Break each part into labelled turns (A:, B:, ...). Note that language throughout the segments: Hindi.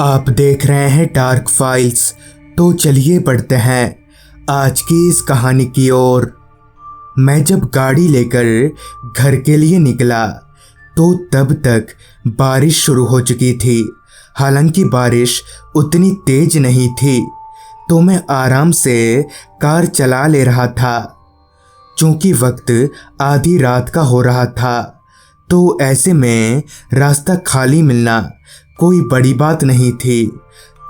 A: आप देख रहे हैं डार्क फाइल्स। तो चलिए बढ़ते हैं आज की इस कहानी की ओर। मैं जब गाड़ी लेकर घर के लिए निकला तो तब तक बारिश शुरू हो चुकी थी। हालांकि बारिश उतनी तेज नहीं थी, तो मैं आराम से कार चला ले रहा था। चूंकि वक्त आधी रात का हो रहा था, तो ऐसे में रास्ता खाली मिलना कोई बड़ी बात नहीं थी।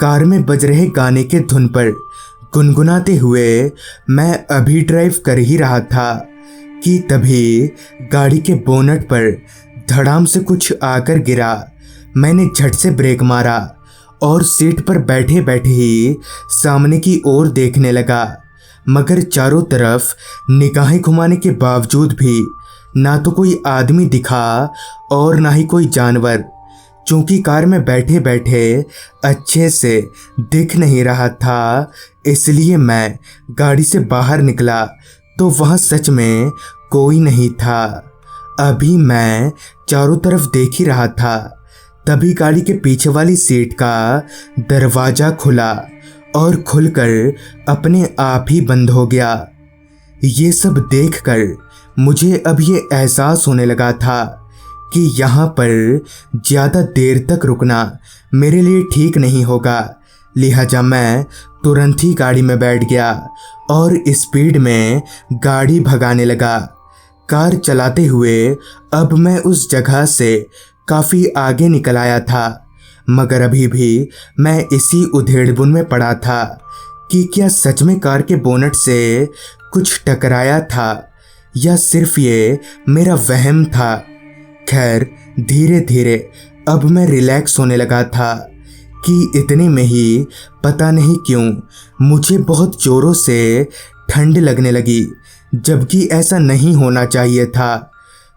A: कार में बज रहे गाने के धुन पर गुनगुनाते हुए मैं अभी ड्राइव कर ही रहा था कि तभी गाड़ी के बोनट पर धड़ाम से कुछ आकर गिरा। मैंने झट से ब्रेक मारा और सीट पर बैठे बैठे ही सामने की ओर देखने लगा, मगर चारों तरफ निगाहें घुमाने के बावजूद भी ना तो कोई आदमी दिखा और ना ही कोई जानवर। चूंकि कार में बैठे बैठे अच्छे से दिख नहीं रहा था, इसलिए मैं गाड़ी से बाहर निकला तो वहाँ सच में कोई नहीं था। अभी मैं चारों तरफ देख ही रहा था, तभी गाड़ी के पीछे वाली सीट का दरवाज़ा खुला और खुलकर अपने आप ही बंद हो गया। ये सब देखकर मुझे अब ये एहसास होने लगा था कि यहाँ पर ज़्यादा देर तक रुकना मेरे लिए ठीक नहीं होगा। लिहाजा मैं तुरंत ही गाड़ी में बैठ गया और स्पीड में गाड़ी भगाने लगा। कार चलाते हुए अब मैं उस जगह से काफ़ी आगे निकल आया था, मगर अभी भी मैं इसी उधेड़बुन में पड़ा था कि क्या सच में कार के बोनट से कुछ टकराया था या सिर्फ ये मेरा वहम था। खैर, धीरे धीरे अब मैं रिलैक्स होने लगा था कि इतने में ही पता नहीं क्यों मुझे बहुत ज़ोरों से ठंड लगने लगी, जबकि ऐसा नहीं होना चाहिए था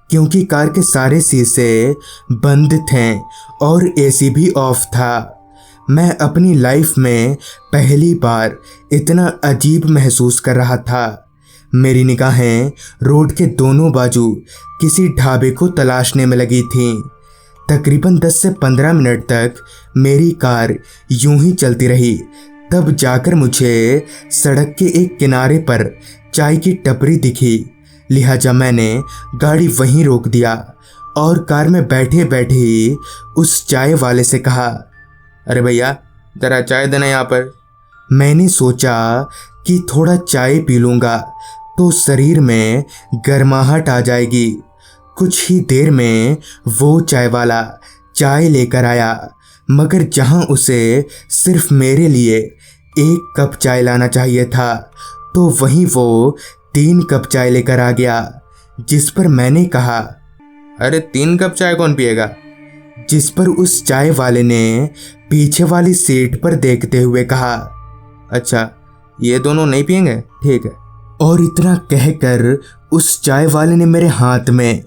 A: क्योंकि कार के सारे शीशे बंद थे और एसी भी ऑफ था। मैं अपनी लाइफ में पहली बार इतना अजीब महसूस कर रहा था। मेरी निगाहें रोड के दोनों बाजू किसी ढाबे को तलाशने में लगी थीं। तकरीबन 10 से 15 मिनट तक मेरी कार यूं ही चलती रही, तब जाकर मुझे सड़क के एक किनारे पर चाय की टपरी दिखी। लिहाजा मैंने गाड़ी वहीं रोक दिया और कार में बैठे बैठे ही उस चाय वाले से कहा,
B: अरे भैया, ज़रा चाय देना यहाँ पर।
A: मैंने सोचा कि थोड़ा चाय पी लूँगा तो शरीर में गर्माहट आ जाएगी। कुछ ही देर में वो चाय वाला चाय लेकर आया, मगर जहाँ उसे सिर्फ मेरे लिए 1 कप चाय लाना चाहिए था, तो वहीं वो 3 कप चाय लेकर आ गया। जिस पर मैंने कहा,
B: अरे 3 कप चाय कौन पिएगा?
A: जिस पर उस चाय वाले ने पीछे वाली सीट पर देखते हुए कहा,
B: अच्छा, ये दोनों नहीं पिएंगे, ठीक है।
A: और इतना कहकर उस चाय वाले ने मेरे हाथ में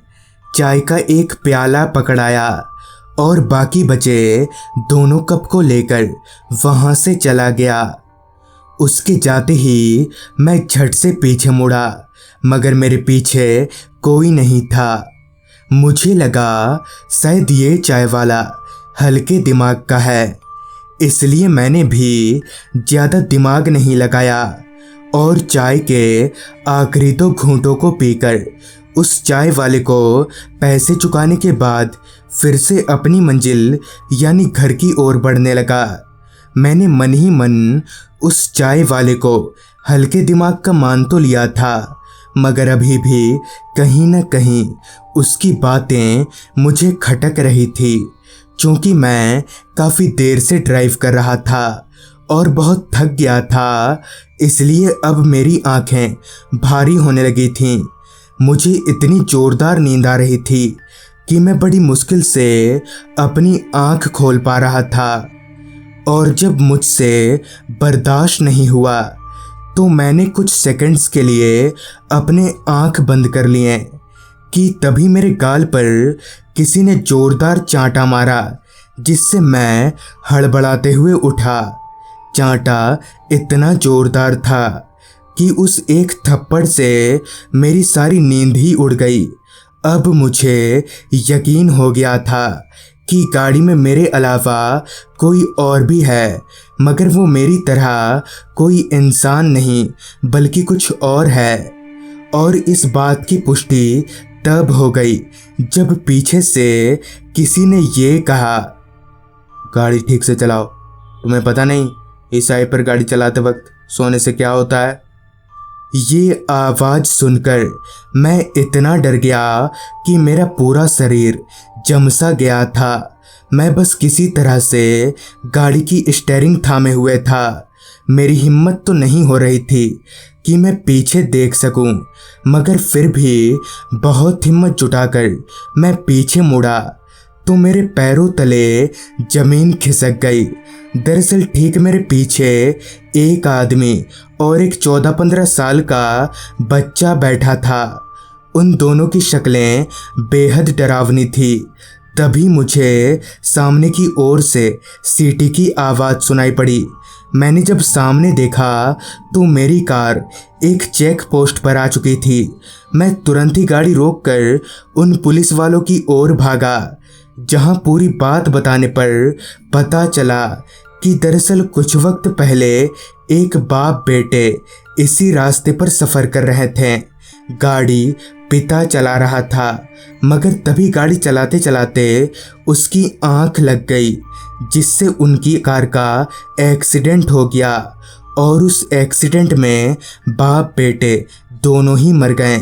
A: चाय का एक प्याला पकड़ाया और बाकी बचे दोनों कप को लेकर वहाँ से चला गया। उसके जाते ही मैं झट से पीछे मुड़ा, मगर मेरे पीछे कोई नहीं था। मुझे लगा शायद ये चाय वाला हल्के दिमाग का है, इसलिए मैंने भी ज़्यादा दिमाग नहीं लगाया और चाय के आखिरी 2 घूंटों को पीकर उस चाय वाले को पैसे चुकाने के बाद फिर से अपनी मंजिल यानी घर की ओर बढ़ने लगा। मैंने मन ही मन उस चाय वाले को हल्के दिमाग का मान तो लिया था, मगर अभी भी कहीं न कहीं उसकी बातें मुझे खटक रही थी। चूँकि मैं काफ़ी देर से ड्राइव कर रहा था और बहुत थक गया था, इसलिए अब मेरी आंखें भारी होने लगी थीं। मुझे इतनी ज़ोरदार नींद आ रही थी कि मैं बड़ी मुश्किल से अपनी आंख खोल पा रहा था, और जब मुझसे बर्दाश्त नहीं हुआ तो मैंने कुछ सेकंड्स के लिए अपने आंख बंद कर लिए कि तभी मेरे गाल पर किसी ने ज़ोरदार चांटा मारा, जिससे मैं हड़बड़ाते हुए उठा। चांटा इतना ज़ोरदार था कि उस एक थप्पड़ से मेरी सारी नींद ही उड़ गई। अब मुझे यकीन हो गया था कि गाड़ी में मेरे अलावा कोई और भी है, मगर वो मेरी तरह कोई इंसान नहीं बल्कि कुछ और है। और इस बात की पुष्टि तब हो गई जब पीछे से किसी ने ये कहा,
B: गाड़ी ठीक से चलाओ, तुम्हें पता नहीं इस साइड पर गाड़ी चलाते वक्त सोने से क्या होता है।
A: ये आवाज़ सुनकर मैं इतना डर गया कि मेरा पूरा शरीर जमसा गया था। मैं बस किसी तरह से गाड़ी की स्टीयरिंग थामे हुए था। मेरी हिम्मत तो नहीं हो रही थी कि मैं पीछे देख सकूं, मगर फिर भी बहुत हिम्मत जुटाकर मैं पीछे मुड़ा तो मेरे पैरों तले जमीन खिसक गई। दरअसल ठीक मेरे पीछे एक आदमी और एक 14-15 साल का बच्चा बैठा था। उन दोनों की शक्लें बेहद डरावनी थी। तभी मुझे सामने की ओर से सीटी की आवाज़ सुनाई पड़ी। मैंने जब सामने देखा तो मेरी कार एक चेक पोस्ट पर आ चुकी थी। मैं तुरंत ही गाड़ी रोककर उन पुलिस वालों की ओर भागा, जहां पूरी बात बताने पर पता चला कि दरअसल कुछ वक्त पहले एक बाप बेटे इसी रास्ते पर सफ़र कर रहे थे। गाड़ी पिता चला रहा था, मगर तभी गाड़ी चलाते चलाते उसकी आंख लग गई, जिससे उनकी कार का एक्सीडेंट हो गया और उस एक्सीडेंट में बाप बेटे दोनों ही मर गए।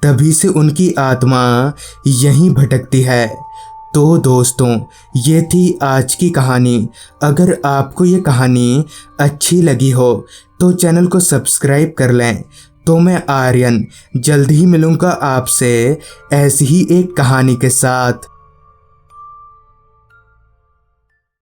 A: तभी से उनकी आत्मा यहीं भटकती है। तो दोस्तों, ये थी आज की कहानी। अगर आपको ये कहानी अच्छी लगी हो तो चैनल को सब्सक्राइब कर लें। तो मैं आर्यन जल्द ही मिलूँगा आपसे ऐसी ही एक कहानी के साथ।